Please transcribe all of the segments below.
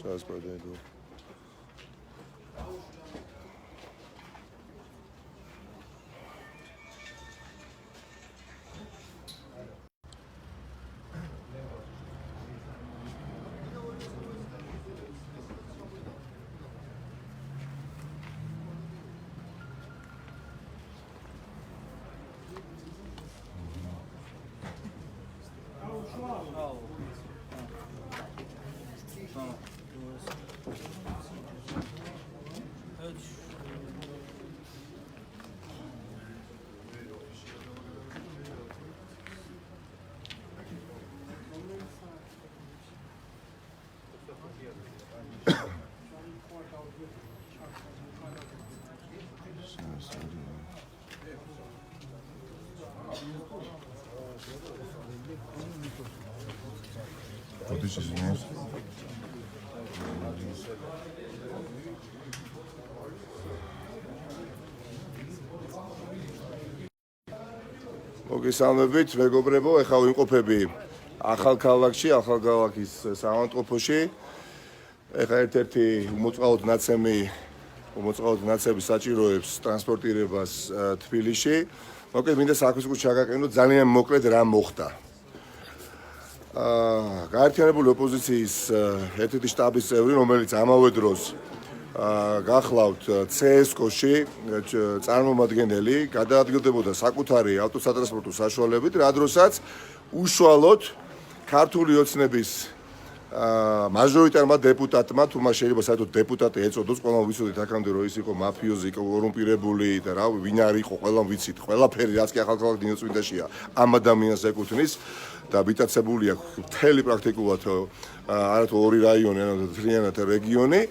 Transportable. What is his name? მოგესალმებით, მეგობრებო, ეხლა ვიმყოფები ახალქალაქში, ახალქალაქის საავადმყოფოში. ეხლა ერთ-ერთი უმოწყალოდ ნაცემი საჭიროებს ტრანსპორტირებას თბილისში. მოკლედ მინდა საქმის ჩაგაყენოთ ძალიან მოკლედ რა მოხდა. გაერთიანებული ოპოზიციის ერთ-ერთი შტაბის წევრი, რომელიც ამავე დროს გახლავთ CSKO-ში წარმომადგენელი, გადაადგილდებოდა საკუთარი ავტოსატრანსპორტო საშუალებით, რა დროსაც უშუალოდ ქართული ოცნების მაჟორიტარმა დეპუტატმა, თუ მას შეიძლება საერთოდ დეპუტატი ეწოდოს, ყველამ ვიცოდით აქამდე რომ ის იყო მაფიოზი, კორუმპირებული და რა ვინ არის იყო, ყველამ ვიცით, ყველაფერი რაც კი ახალქალაქ დინოწმინდაშია ამ ადამიანს ეკუთვნის და ბიტაცებული აქვს მთელი პრაქტიკულად არათუ ორი რაიონი, ანუ მთლიანად რეგიონი.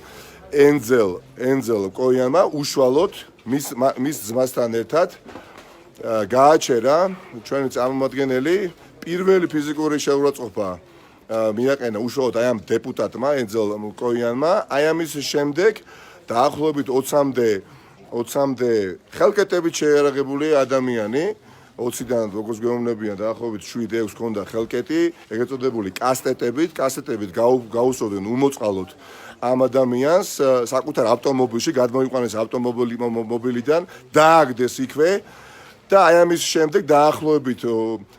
ენძელ კოიანმა უშუალოდ მის ძმასთან ერთად გააჩერა ჩვენი წარმომადგენელი პირველი ფიზიკური შეურაცხყოფა მიაყენა უშუალოდ აი ამ დეპუტატმა ენძელ კოიანმა. აი ამის შემდეგ დაახლოებით 20-მდე ხელკეტებით შეიარაღებული ადამიანი 20-დან როგორც გვეუბნებიან დაახლოებით 7-6 ქონდა ხელკეტი, ეგრეთ წოდებული კასტეტებით გაუსწორდნენ უმოწყალოდ ამ ადამიანს საკუთარ ავტომობილში, გადმოიყვანეს ავტომობილიდან, დააგდეს იქვე და აი ამის შემდეგ დაახლოებით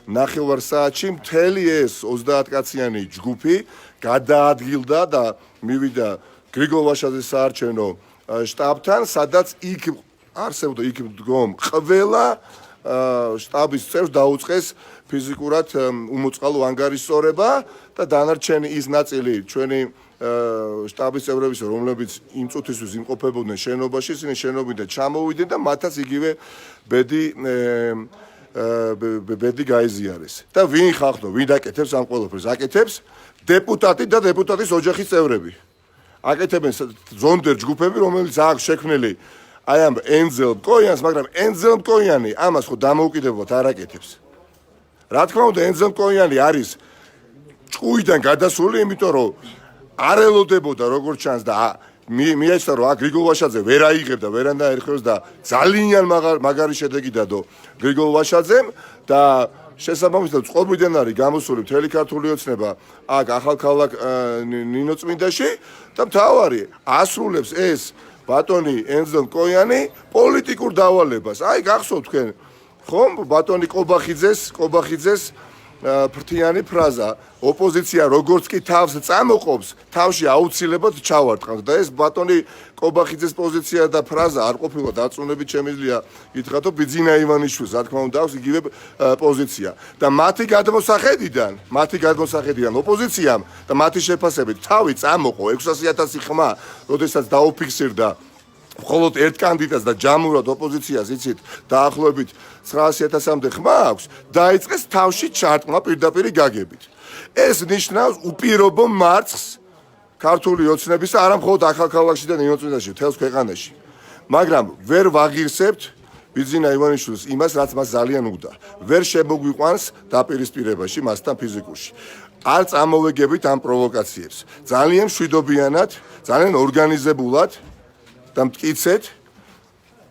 ნახევარ საათში მთელი ეს 30 კაციანი ჯგუფი გადაადგილდა და მივიდა გრიგოლ ვაშაძის საარჩევნო შტაბთან, სადაც იქ არსებობდა იქ მდგომ ყველა შტაბის წევრს დაუწყეს ფიზიკურად უმოწყალო ანგარიშსწორება და დანარჩენი ის ნაწილი ჩვენი შტაბის წევრების, რომლებიც იმ წუთისთვის იმყოფებოდნენ შენობაში, ისინი შენობიდან ჩამოვიდნენ და მათაც იგივე ბედი გაიზიარეს. და ვინ ხახტო, ვინ აკეთებს ამ ყველაფერს? აკეთებს დეპუტატი და დეპუტატის ოჯახის წევრები. აკეთებენ ზონდერ ჯგუფები, რომელიც აქვს შექმნილი აი ამ ენძელ კოიანს, მაგრამ ენძელ კოიანი ამას ხო დამოუკიდებლად არ აკეთებს. რა თქმა უნდა, ენძელ კოიანი არის ჭუიდან გადასული, იმიტომ რომ არ ელოდებოდა როგორც ჩანს და მიეჩნდა რომ გრიგოლ ვაშაძე ვერ აიღებდა, ვერან დაერხვევს და ძალიან მაგარი შედეგი დადო გრიგოლ ვაშაძემ და შესაბამისად წყობიდან არის გამოსული მთელი ქართული ოცნება აქ ახალქალაქ ნინოწმინდაში და მთავარი ასრულებს ეს ბატონი ენძელ კოიანი პოლიტიკურ დავალებას. აი გახსოვთ თქვენ ხომ ბატონი კობახიძეს ფრთიანი ფრაზა ოპოზიცია როგორც კი თავს წამოყობს, თავში აუცილებლად ჩავარტყამს და ეს ბატონი კობახიძეს პოზიცია და ფრაზა არ ყოფილა დაწუნებით, შემიძლია გითხრათ, რომ ბიძინა ივანიშვილს, რა თქმა უნდა, აქვს იგივე პოზიცია. და მათი გადმოსახედიდან ოპოზიციამ და მათი შეფასებით თავი წამოყო 600,000 ხმა, როდესაც დაუფიქსირდა მხოლოდ ერთ კანდიდატს და ჯამურად ოპოზიციას იცით დაახლოებით 900,000-მდე ხმა აქვს, დაიწყეს თავში ჩარტყმა პირდაპირი გაგებით. ეს ნიშნავს უპირობო მარცხს ქართული ოცნებისა, არა მხოლოდ ახალქალაქში და ნინოწმინდაში, მთელს ქვეყანაში. მაგრამ ვერ ვაღირსებთ ბიძინა ივანიშვილს იმას, რაც მას ძალიან უნდა. ვერ შემოგვიყვანს დაპირისპირებაში მასთან ფიზიკურში. არ წამოვეგებით ამ პროვოკაციებს. ძალიან მშვიდობიანად, ძალიან ორგანიზებულად და მტკიცეთ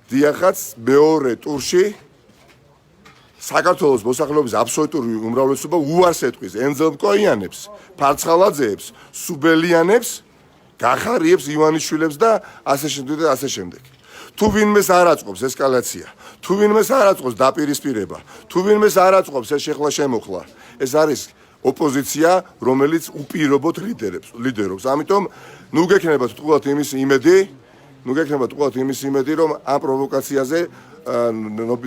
დიახაც მეორე ტურში საქართველოს მოსახლეობის აბსოლუტური უმრავლესობა უარს ეტყვის ენძელ კოიანებს, ფარცხალაძეებს, სუბელიანებს გახარიებს ივანიშვილებს და ასე შემდეგ და ასე შემდეგ. თუ ვინმეს არ აწყობს ესკალაცია, თუ ვინმეს არ აწყობს დაპირისპირება, თუ ვინმეს არ აწყობს ეს შეხლა შემოხლა, ეს არის ოპოზიცია, რომელიც უპირობოდ ლიდერობს. ამიტომ ნუ გექნება თუთხურად იმის იმედი, რომ ამ პროვოკაციაზე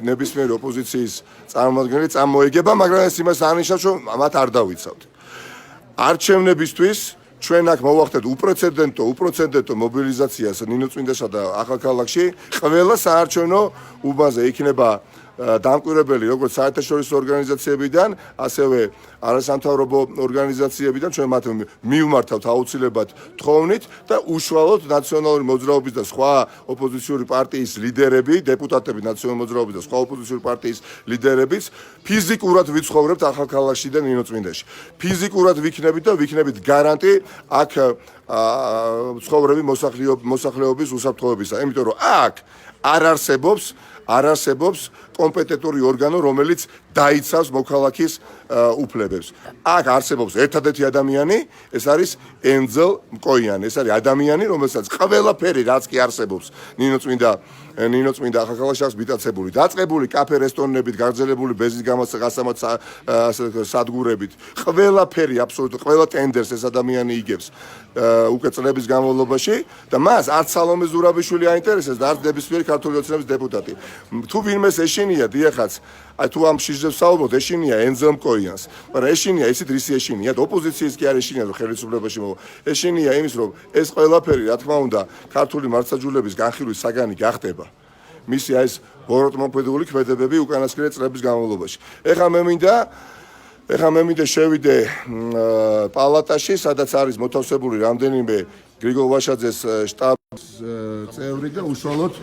ნებისმიერი ოპოზიციის წარმომადგენელი წამოეგება, მაგრამ ეს იმას არ ნიშნავს, რომ მათ არ დავიცავთ. არჩევნებისთვის ჩვენ აქ მოვახდეთ უპრეცედენტო მობილიზაციას ნინოწმინდასა და ახალქალაქში. ყველა საარჩევნო უბანზე იქნება დამკვირვებელი როგორც საერთაშორისო ორგანიზაციებიდან, ასევე არასამთავრობო ორგანიზაციებიდან. ჩვენ მათ მივმართავთ აუცილებლად თხოვნით და უშუალოდ ნაციონალური მოძრაობის და სხვა ოპოზიციური პარტიის ლიდერები, დეპუტატები ნაციონალური მოძრაობის და სხვა ოპოზიციური პარტიის ლიდერებიც ფიზიკურად ვიცხოვრებთ ახალქალაქში და ნინოწმინდაში. ფიზიკურად ვიქნებით გარანტი აქ ცხოვრები მოსახლეობის უსაფრთხოებისა. იმიტომ რომ აქ არ არსებობს კომპეტენტური ორგანო, რომელიც დაიცავს მოქალაქის უფლებებს. აქ არსებობს ერთადერთი ადამიანი, ეს არის ენძელ მკოიანი. ეს არის ადამიანი, რომელსაც ყველაფერი რაც კი არსებობს ნინოწმინდა ახალქალაქში აქვს მიტაცებული, დაწყებული კაფე რესტორნებით, გაგრძელებული ბეზის გასამართ სადგურებით. ყველაფერი, აბსოლუტურად ყველა ტენდერს ეს ადამიანი იგებს უკვე წლების განმავლობაში და მას არც სალომე ზურაბიშვილი აინტერესებს და არც ნებისმიერი ქართული ოცნების დეპუტატი. თუ ვინმეს ეშინია დიახაც, აი თუ ამ შიჟებს საუბრობთ, ეშინია ენძელ მკოიანს, მაგრამ ეშინია ისიც რისი ეშინია, ოპოზიციის კი არ ეშინია, რომ ხელისუფლებაში მოვა. ეშინია იმის, რომ ეს ყველაფერი, რა თქმა უნდა, ქართული მართლმსაჯულების განხილვის საგანი გახდება. მისი აი ეს ბოროტმოქმედებული ქმედებები უკანასკნელი წლების განმავლობაში. ეხლა მე მინდა შევიდე პალატაში, სადაც არის მოთავსებული რამდენიმე გრიგოლ ვაშაძეს შტაბის წევრი და უშუალოდ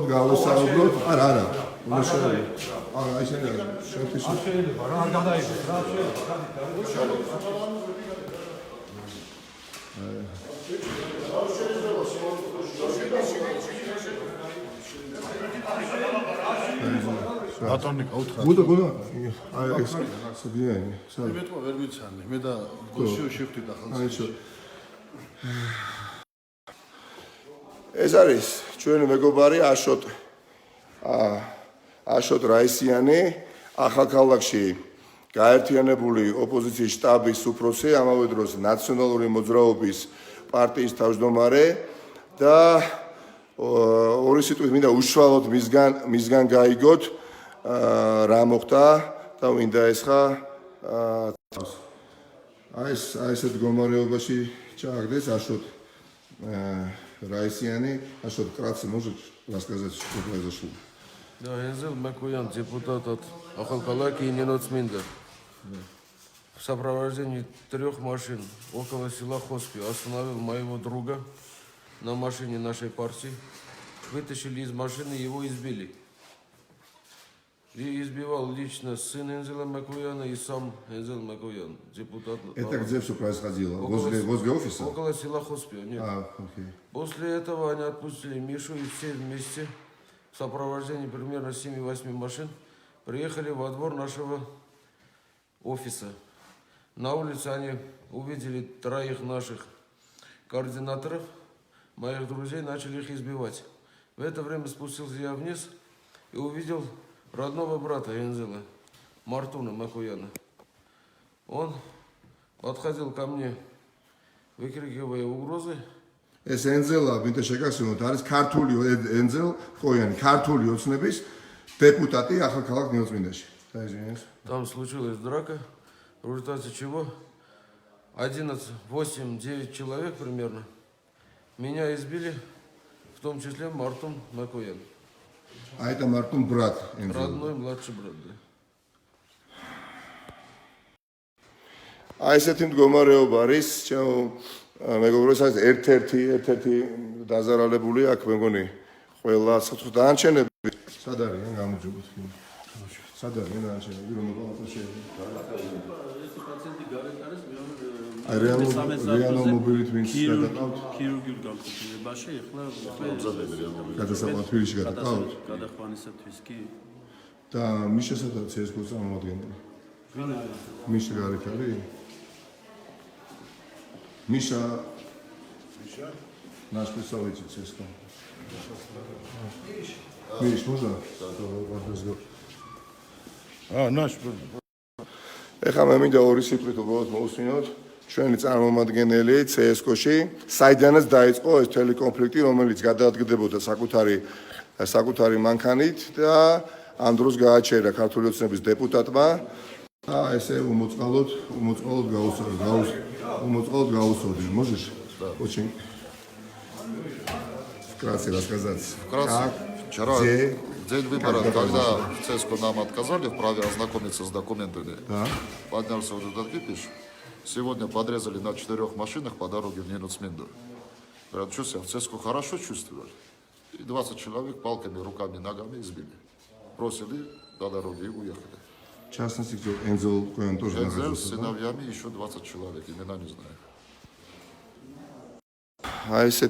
გავესაუბროთ. არა. აი შეიძლება რა არ გადაიღოს რა ბატონი გაუთხრა. გუდა. აი ეს სებიანი. მე თქვა ვერ ვიცანი. მე და გოშიო შევხვდით ახალს. ეს არის ჩვენი მეგობარი აშოტ რაისიანი, ახალქალაქში გაერთიანებული ოპოზიციის შტაბის უფროსი, ამავე დროს ნაციონალური მოძრაობის პარტიის თავმჯდომარე და ორი სიტყვით მინდა უშუალოდ მისგან გაიგოთ რა მოხდა და მინდა ესხა აი ესეთ მდგომარეობაში ჩააგდეს აშოტ раисяни, აშოტ კრაცი может рассказать, что произошло? Да, Энзел Макуян, депутат от Ахалкалаки и Нинocминда. В сопровождении 3 машин около села Хоспи остановил моего друга на машине нашей партии. Вытащили из машины, его избили. И избивал лично сын Энзела Макуяна и сам Энзел Макуян, депутат. Это где все происходило? Возле офиса? Около села Хоспи. Нет. Окей. После этого они отпустили Мишу и все вместе в сопровождении примерно 7-8 машин приехали во двор нашего офиса. На улице они увидели 3 наших координаторов, моих друзей, начали их избивать. В это время спустился я вниз и увидел родного брата Энзела, Мартуна Макуяна. Он подходил ко мне, выкрикивая угрозы. ეს ენძელა, მინდა შეგახსენოთ, არის ქართული ენძელ მკოიანი, ქართული ოცნების депутаты ახალქალაქ ნინოწმინდაში. Там случилась драка, в результате чего 8-9 человек примерно меня избили, в том числе Мартун Макуян. А это Мартун брат Энзела. Родной младший брат, да. აი ესეთი მდგომარეობა არის, მეგობრებო, ეს ერთ-ერთი დაზარალებული აქ მე მგონი ყველა დაანჩენები სად არიან გამარჯვებოთ. სად არიან დაანჩენები რომ პალატაში აი რეალურ მობილით ვინც გადაყავთ ქირურგიულ განყოფილებაში ეხლა გადასაყვანად თბილისში გადაყავთ გადაყვანისათვის კი და მის შესაძლოა CSGO-ს წარმომადგენელი მიშა გარეთ არის მიშა Наш представитель ЦСКА. Миш, можно? ნაშ ეხლა მე მინდა ორი სიტყვით უბრალოდ მოусმინოთ ჩვენი წარმომადგენელი CSKA-ში, საიდანაც დაიწყო ეს მთელი კონფლიქტი, რომელიც გადაადგდებოდა საკუთარი მანქანით და ამ დროს გააჩერა ქართული ოცნების დეპუტატმა და ესე უმოწყალოდ გაუსწორდნენ. Можешь? Очень. Вкратце рассказать. Вкратце. Вчера, в день выборов, когда в ЦСКА нам отказали в праве ознакомиться с документами, поднялся вот этот кипиш. Сегодня подрезали на 4 машинах по дороге в Нинуцминду. Говорят, что себя в ЦСКА хорошо чувствовали. И 20 человек палками, руками, ногами избили. Бросили до дороги и уехали. В частности, Энзел Коэн тоже Энзель с находился. сыновьями еще 20 человек, имена не знаю. А если